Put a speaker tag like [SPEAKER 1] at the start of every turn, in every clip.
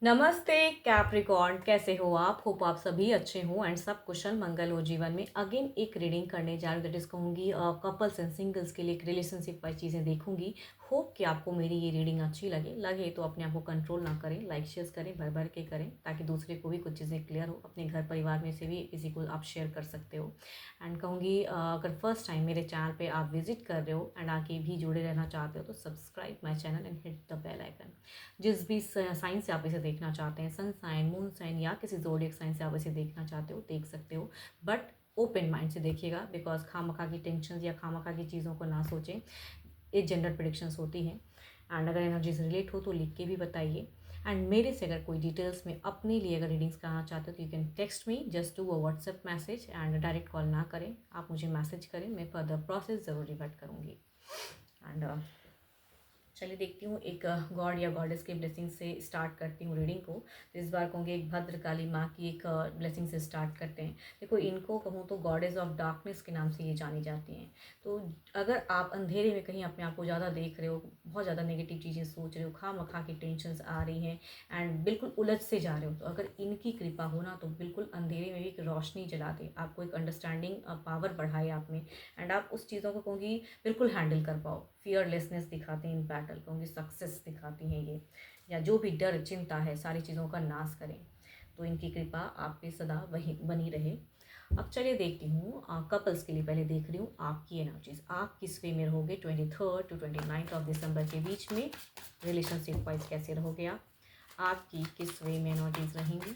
[SPEAKER 1] नमस्ते कैप्रिकॉर्न, कैसे हो आप? होप आप सभी अच्छे हो एंड सब कुशल मंगल हो जीवन में। अगेन एक रीडिंग करने जा रही हूँ, दैट इज़ कहूँगी कपल्स एंड सिंगल्स के लिए एक रिलेशनशिप वाइज चीज़ें देखूंगी। होप कि आपको मेरी ये रीडिंग अच्छी लगे तो अपने आप को कंट्रोल ना करें, लाइक शेयर करें, भर भर के करें ताकि दूसरे को भी कुछ चीज़ें क्लियर हो। अपने घर परिवार में से भी किसी को आप शेयर कर सकते हो। एंड कहूँगी अगर फर्स्ट टाइम मेरे चैनल पे आप विजिट कर रहे हो एंड आके भी जुड़े रहना चाहते हो तो subscribe my channel and hit the bell icon. जिस भी साइन से आप इसे देखना चाहते हैं, सन साइन, मून साइन या किसी जोडियक साइन से आप इसे देखना चाहते हो देख सकते हो, बट ओपन माइंड से देखिएगा बिकॉज खामखा की टेंशन या खामखा की चीज़ों को ना सोचें। ये जेंडर प्रिडिक्शंस होती हैं एंड अगर एनर्जी से रिलेट हो तो लिख के भी बताइए। एंड मेरे से अगर कोई डिटेल्स में अपने लिए अगर रीडिंग्स कराना चाहते हो तो you can text me, just do a WhatsApp message and direct call ना करें, आप मुझे मैसेज करें, मैं फर्दर प्रोसेस ज़रूर रिवर्ट करूँगी। एंड चलिए देखती हूँ, एक गॉड या गॉडेस के ब्लेसिंग से स्टार्ट करती हूँ रीडिंग को। तो इस बार कहूँगी एक भद्रकाली माँ की एक ब्लेसिंग से स्टार्ट करते हैं। देखो, इनको कहूँ तो गॉडेस ऑफ डार्कनेस के नाम से ये जानी जाती हैं। तो अगर आप अंधेरे में कहीं अपने आप को ज़्यादा देख रहे हो, बहुत ज़्यादा नेगेटिव चीज़ें सोच रहे हो, खामखा की टेंशन्स आ रही हैं एंड बिल्कुल उलझ से जा रहे हो, तो अगर इनकी कृपा हो ना तो बिल्कुल अंधेरे में भी एक रोशनी जला दे, आपको एक अंडरस्टैंडिंग पावर बढ़ाए आप में एंड आप उस चीज़ों को कहूँगी बिल्कुल हैंडल कर पाओ। फियरलेसनेस दिखाते हैं इन बैटल, कहूँगी सक्सेस दिखाती हैं ये, या जो भी डर चिंता है सारी चीज़ों का नाश करें। तो इनकी कृपा आप पे सदा वही बनी रहे। अब चलिए देखती हूँ, कपल्स के लिए पहले देख रही हूँ आपकी एनर्जीज, आप किस वे में रहोगे 23 टू 29 ऑफ दिसंबर के बीच में। रिलेशनशिप वाइज कैसे रहोगे आपकी किस वे में एनर्जीज रहेंगी।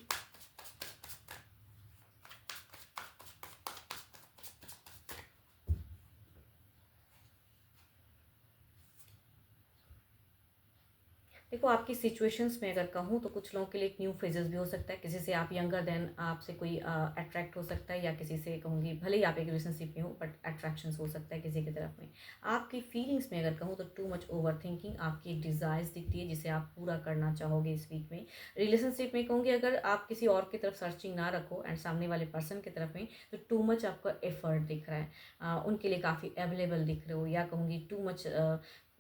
[SPEAKER 1] देखो, आपकी सिचुएशंस में अगर कहूँ तो कुछ लोगों के लिए एक न्यू फेजेस भी हो सकता है, किसी से आप यंगर देन आपसे कोई अट्रैक्ट हो सकता है, या किसी से कहूँगी भले ही आप एक रिलेशनशिप में हो बट अट्रैक्शंस हो सकता है किसी की तरफ में। आपकी फीलिंग्स में अगर कहूँ तो टू मच ओवर थिंकिंग, आपकी डिज़ायर्स दिखती है जिसे आप पूरा करना चाहोगे इस वीक में। रिलेशनशिप में कहूँगी अगर आप किसी और की तरफ सर्चिंग ना रखो एंड सामने वाले पर्सन की तरफ में, तो टू मच आपका एफर्ट दिख रहा है, उनके लिए काफ़ी अवेलेबल दिख रहे हो, या कहूँगी टू मच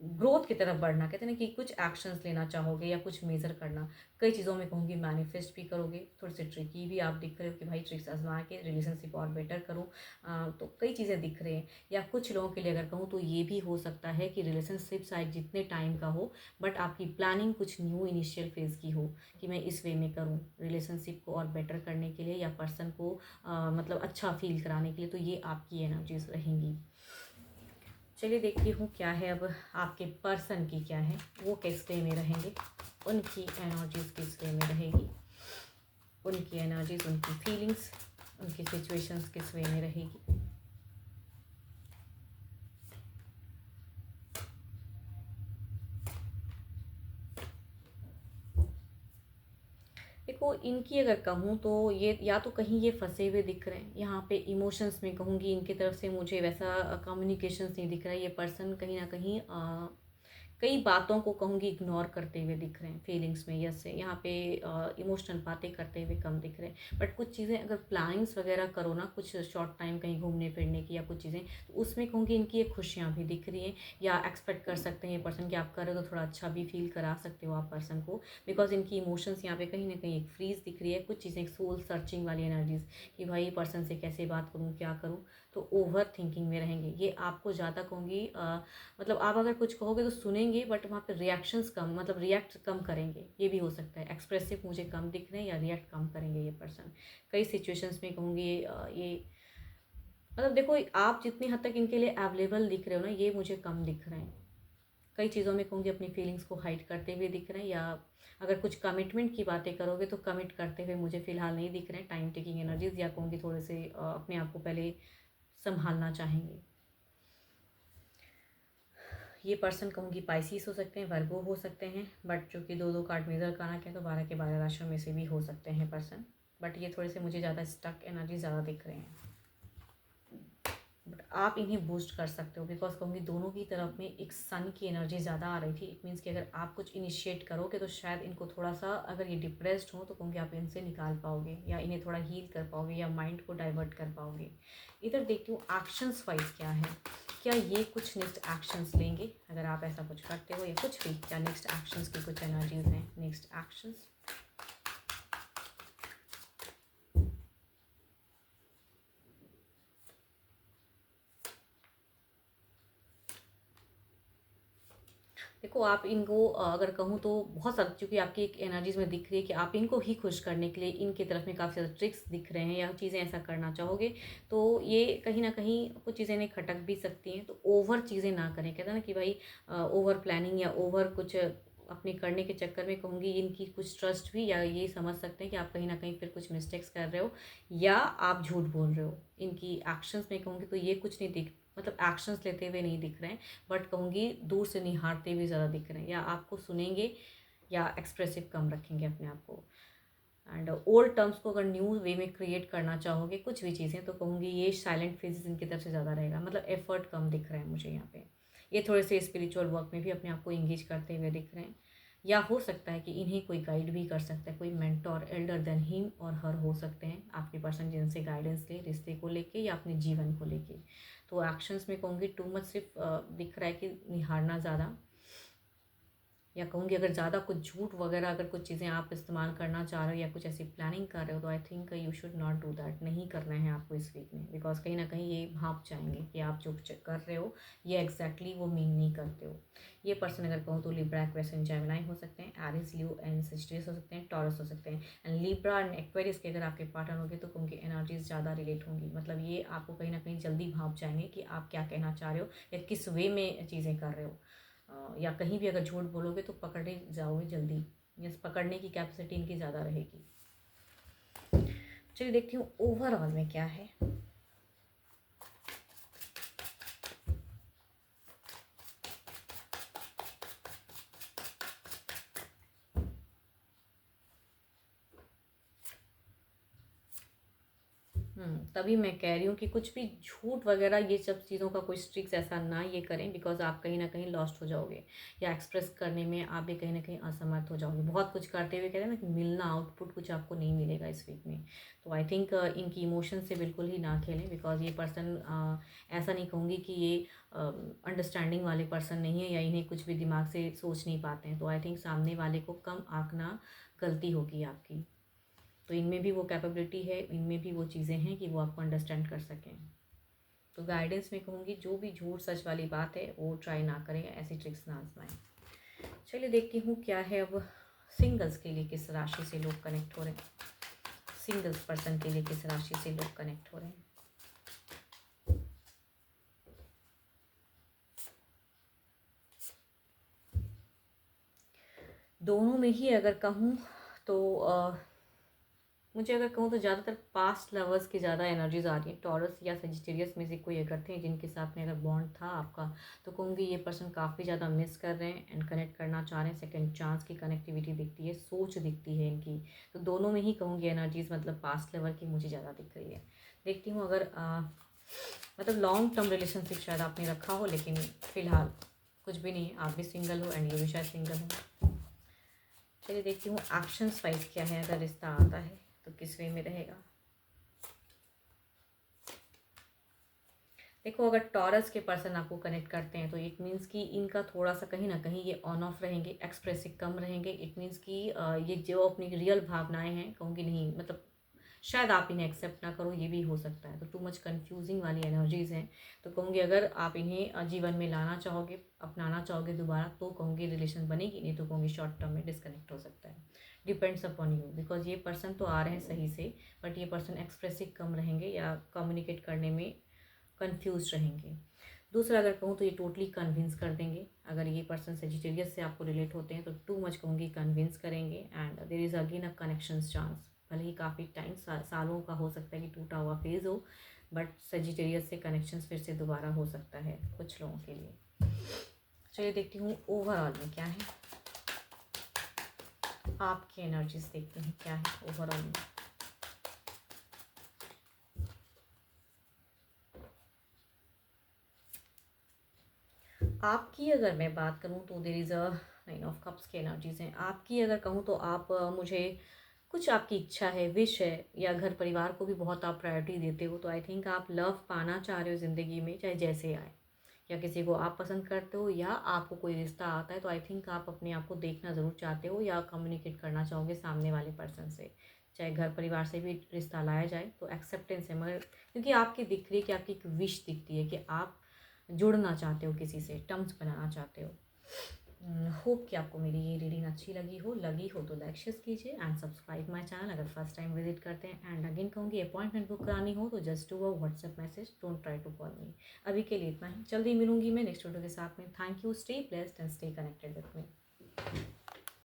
[SPEAKER 1] ग्रोथ की तरफ बढ़ना, कहते हैं ना कि कुछ एक्शंस लेना चाहोगे या कुछ मेजर करना। कई चीज़ों में कहूँगी मैनिफेस्ट भी करोगे, थोड़े से ट्रिकी भी आप दिख रहे हो कि भाई ट्रिक्स आजमा के रिलेशनशिप और बेटर करूँ। तो कई चीज़ें दिख रही हैं। या कुछ लोगों के लिए अगर कहूँ तो ये भी हो सकता है कि रिलेशनशिप शायद जितने टाइम का हो बट आपकी प्लानिंग कुछ न्यू इनिशियल फेज़ की हो कि मैं इस वे में करूँ रिलेशनशिप को और बेटर करने के लिए या पर्सन को मतलब अच्छा फील कराने के लिए। तो ये आपकी एनर्जीज रहेंगी। चलिए देखती हूँ क्या है अब आपके पर्सन की, क्या है वो किस वे में रहेंगे, उनकी एनर्जीज किस वे में रहेगी, उनकी एनर्जीज, उनकी फीलिंग्स, उनकी सिचुएशंस किस वे में रहेगी। देखो, इनकी अगर कहूँ तो ये या तो कहीं ये फंसे हुए दिख रहे हैं यहाँ पे इमोशंस में, कहूँगी इनकी तरफ से मुझे वैसा कम्युनिकेशन नहीं दिख रहा है। ये पर्सन कहीं ना कहीं कई बातों को कहूँगी इग्नोर करते हुए दिख रहे हैं फीलिंग्स में। यस, यहाँ पे इमोशनल बातें करते हुए कम दिख रहे हैं, बट कुछ चीज़ें अगर प्लानिंग्स वगैरह करो ना, कुछ शॉर्ट टाइम कहीं घूमने फिरने की या कुछ चीज़ें, तो उसमें कहूँगी इनकी एक खुशियाँ भी दिख रही हैं, या एक्सपेक्ट कर सकते हैं ये पर्सन कि आप करो तो थोड़ा अच्छा भी फील करा सकते हो आप पर्सन को। बिकॉज इनकी इमोशंस यहाँ पे कहीं ना कहीं एक फ्रीज दिख रही है, कुछ चीज़ें सोल सर्चिंग वाली एनर्जीज कि भाई पर्सन से कैसे बात करूँ, क्या करूँ। तो ओवर थिंकिंग में रहेंगे ये, आपको ज़्यादा कहूँगी मतलब आप अगर कुछ कहोगे तो सुनेंगे बट वहाँ पे रिएक्शंस कम, मतलब रिएक्ट कम करेंगे, ये भी हो सकता है। एक्सप्रेसिव मुझे कम दिख रहे हैं या रिएक्ट कम करेंगे ये पर्सन कई सिचुएशंस में, कहूँगी ये मतलब देखो, आप जितनी हद तक इनके लिए अवेलेबल दिख रहे हो ना, ये मुझे कम दिख रहे हैं। कई चीज़ों में कहूँगी अपनी फीलिंग्स को हाइड करते हुए दिख रहे हैं, या अगर कुछ कमिटमेंट की बातें करोगे तो कमिट करते हुए मुझे फ़िलहाल नहीं दिख रहे हैं। टाइम टेकिंग एनर्जीज, या कहूँगी थोड़े से अपने आप को पहले संभालना चाहेंगे। ये पर्सन कहूँगी पाइसिस हो सकते हैं, वर्गो हो सकते हैं, बट जो कि दो दो कार्ड मेजर करना कहें तो 12 के 12 राशियों में से भी हो सकते हैं पर्सन। बट ये थोड़े से मुझे ज़्यादा स्टक एनर्जी ज़्यादा दिख रहे हैं, बट आप इन्हें बूस्ट कर सकते हो बिकॉज कहूँगी दोनों की तरफ में एक सन की एनर्जी ज़्यादा आ रही थी। इट मीन्स कि अगर आप कुछ इनिशिएट करोगे तो शायद इनको थोड़ा सा, अगर ये डिप्रेस्ड हो तो कहूँगी आप इनसे निकाल पाओगे या इन्हें थोड़ा हील कर पाओगे या माइंड को डाइवर्ट कर पाओगे। इधर देखती हूँ एक्शंस वाइज क्या है, क्या ये कुछ नेक्स्ट एक्शंस लेंगे अगर आप ऐसा कुछ करते हो, या कुछ भी, क्या नेक्स्ट एक्शंस की कुछ एनर्जीज हैं, नेक्स्ट एक्शंस। देखो आप इनको अगर कहूँ तो बहुत सारा, क्योंकि आपकी एक एनर्जीज़ में दिख रही है कि आप इनको ही खुश करने के लिए इनकी तरफ में काफ़ी ज़्यादा ट्रिक्स दिख रहे हैं या चीज़ें ऐसा करना चाहोगे। तो ये कहीं न कहीं कुछ चीज़ें इन्हें खटक भी सकती हैं, तो ओवर चीज़ें ना करें। कहते हैं ना कि भाई ओवर प्लानिंग या ओवर कुछ अपने करने के चक्कर में कहूँगी इनकी कुछ ट्रस्ट भी, या ये समझ सकते हैं कि आप कहीं न कहीं फिर कुछ मिस्टेक्स कर रहे हो या आप झूठ बोल रहे हो। इनकी एक्शंस में कहूँगी तो ये कुछ नहीं दिख, मतलब एक्शंस लेते हुए नहीं दिख रहे हैं, बट कहूँगी दूर से निहारते हुए ज़्यादा दिख रहे हैं, या आपको सुनेंगे या एक्सप्रेसिव कम रखेंगे अपने आप को। एंड ओल्ड टर्म्स को अगर न्यू वे में क्रिएट करना चाहोगे कुछ भी चीज़ें, तो कहूँगी ये साइलेंट फेजेस इनकी तरफ से ज़्यादा रहेगा, मतलब एफर्ट कम दिख रहा है मुझे यहाँ पे। ये थोड़े से स्पिरिचुअल वर्क में भी अपने आप को इंगेज करते हुए दिख रहे हैं, या हो सकता है कि इन्हें कोई गाइड भी कर सकता है, कोई मेंटोर एल्डर देन हिम और हर हो सकते हैं आपके पर्सन, जिनसे गाइडेंस ले रिश्ते को लेके या अपने जीवन को लेके। तो एक्शंस में कहूँगी टू मच सिर्फ दिख रहा है कि निहारना ज़्यादा, या कहूँगी अगर ज़्यादा कुछ झूठ वगैरह अगर कुछ चीज़ें आप इस्तेमाल करना चाह रहे हो या कुछ ऐसी प्लानिंग कर रहे हो, तो I think you should not do that. नहीं करना है आपको इस वीक में, बिकॉज कहीं ना कहीं ये भाप जाएंगे कि आप जो कर रहे हो ये एग्जैक्टली वो मीन नहीं करते हो। ये पर्सन अगर कहूँ तो लिब्रा, एक्वेरियस एंड जेमिनी हो सकते हैं, एरीज, लियो एंड सजिटेरियस हो सकते हैं, टॉरस हो सकते हैं। एंड लिब्रा एंड एक्वेरियस के अगर आपके पार्टनर होंगे तो उनकी एनर्जीज ज़्यादा रिलेट होंगी, मतलब ये आपको कहीं ना कहीं जल्दी भाप जाएंगे कि आप क्या कहना चाह रहे हो या किस वे में चीज़ें कर रहे हो। या कहीं भी अगर झूठ बोलोगे तो पकड़े जाओगे जल्दी, या पकड़ने की कैपेसिटी इनकी ज़्यादा रहेगी। चलिए देखती हूँ ओवरऑल में क्या है। तभी मैं कह रही हूँ कि कुछ भी झूठ वगैरह ये सब चीज़ों का कोई स्ट्रिक्स ऐसा ना ये करें, बिकॉज आप कहीं ना कहीं लॉस्ट हो जाओगे, या एक्सप्रेस करने में आप भी कहीं ना कहीं असमर्थ हो जाओगे। बहुत कुछ करते हुए कहते हैं ना कि मिलना आउटपुट कुछ आपको नहीं मिलेगा इस वीक में। तो आई थिंक इनकी इमोशन से बिल्कुल ही ना खेलें, बिकॉज ये पर्सन ऐसा नहीं कहूँगी कि ये अंडरस्टैंडिंग वाले पर्सन नहीं है या इन्हें कुछ भी दिमाग से सोच नहीं पाते हैं। तो आई थिंक सामने वाले को कम आंकना गलती होगी आपकी। तो इनमें भी वो कैपेबिलिटी है, इनमें भी वो चीज़ें हैं कि वो आपको अंडरस्टैंड कर सकें। तो गाइडेंस में कहूँगी जो भी झूठ सच वाली बात है वो ट्राई ना करें, ऐसी ट्रिक्स ना आजमाएं। चलिए देखती हूँ क्या है अब सिंगल्स के लिए, किस राशि से लोग कनेक्ट हो रहे हैं। सिंगल्स पर्सन के लिए किस राशि से लोग कनेक्ट हो रहे हैं। दोनों में ही अगर कहूँ तो मुझे अगर कहूँ तो ज़्यादातर पास्ट लवर्स की ज़्यादा एनर्जीज आ रही हैं। टॉरस या सजिटेरियस में से कोई अगर थे जिनके साथ में अगर बॉन्ड था आपका, तो कहूँगी ये पर्सन काफ़ी ज़्यादा मिस कर रहे हैं एंड कनेक्ट करना चाह रहे हैं। सेकंड चांस की कनेक्टिविटी दिखती है, सोच दिखती है इनकी। तो दोनों में ही कहूँगी एनर्जीज मतलब पास्ट लवर की मुझे ज़्यादा दिख रही है। देखती हूँ अगर मतलब लॉन्ग टर्म रिलेशनशिप शायद आपने रखा हो, लेकिन फ़िलहाल कुछ भी नहीं है, आप भी सिंगल हो एंड ये भी शायद सिंगल हो। चलिए देखती हूँ एक्शंस वाइज क्या है, अगर रिश्ता आता है तो किस वे में रहेगा। देखो अगर टॉरस के पर्सन आपको कनेक्ट करते हैं तो इट मीन्स कि इनका थोड़ा सा कहीं ना कहीं ये ऑन ऑफ रहेंगे, एक्सप्रेसिव कम रहेंगे। इट मीन्स कि ये जो अपनी रियल भावनाएं हैं कहूँगी नहीं, मतलब शायद आप इन्हें एक्सेप्ट ना करो, ये भी हो सकता है। तो टू मच कंफ्यूजिंग वाली एनर्जीज हैं। तो कहूँगी अगर आप इन्हें जीवन में लाना चाहोगे, अपनाना चाहोगे दोबारा, तो कहूँगी रिलेशन बनेगी, नहीं तो कहूँगी शॉर्ट टर्म में डिस्कनेक्ट हो सकता है। डिपेंड्स अपॉन यू, बिकॉज ये पर्सन तो आ रहे हैं सही से, बट ये पर्सन एक्सप्रेसिव कम रहेंगे या कम्युनिकेट करने में कंफ्यूज रहेंगे। दूसरा अगर कहूँ तो ये टोटली कन्विंस कर देंगे। अगर ये पर्सन सेजिटेरियस से आपको रिलेट होते हैं तो टू मच कहूँगी कन्विंस करेंगे and there is again a connection chance. भले ही काफ़ी टाइम सालों का हो सकता है कि टूटा हुआ फेज़ हो, बट सेजिटेरियस से कनेक्शंस फिर से दोबारा हो सकता है कुछ लोगों के लिए। चलिए देखती हूँ ओवरऑल में क्या है, आपकी एनर्जीज देखते हैं क्या है ओवरऑल में। आपकी अगर मैं बात करूँ तो there is a 9 of cups की एनर्जीज़ हैं। आपकी अगर कहूँ तो आप मुझे कुछ आपकी इच्छा है, विश है, या घर परिवार को भी बहुत आप प्रायोरिटी देते हो। तो आई थिंक आप लव पाना चाह रहे हो ज़िंदगी में, चाहे जैसे आए, या किसी को आप पसंद करते हो या आपको कोई रिश्ता आता है। तो आई थिंक आप अपने आप को देखना ज़रूर चाहते हो या कम्युनिकेट करना चाहोगे सामने वाले पर्सन से। चाहे घर परिवार से भी रिश्ता लाया जाए तो एक्सेप्टेंस है, मगर क्योंकि आपकी दिख रही है कि आपकी एक विश दिखती है कि आप जुड़ना चाहते हो, किसी से टर्म्स बनाना चाहते हो। होप कि आपको मेरी ये रीडिंग अच्छी लगी हो तो लाइक शेयर कीजिए एंड सब्सक्राइब माय चैनल अगर फर्स्ट टाइम विजिट करते हैं। एंड अगेन कहूँगी अपॉइंटमेंट बुक करानी हो तो just do a WhatsApp message, don't try to call me. अभी के लिए इतना ही, जल्दी मिलूंगी मैं नेक्स्ट वीडियो के साथ में। Thank you, stay blessed and stay connected with me.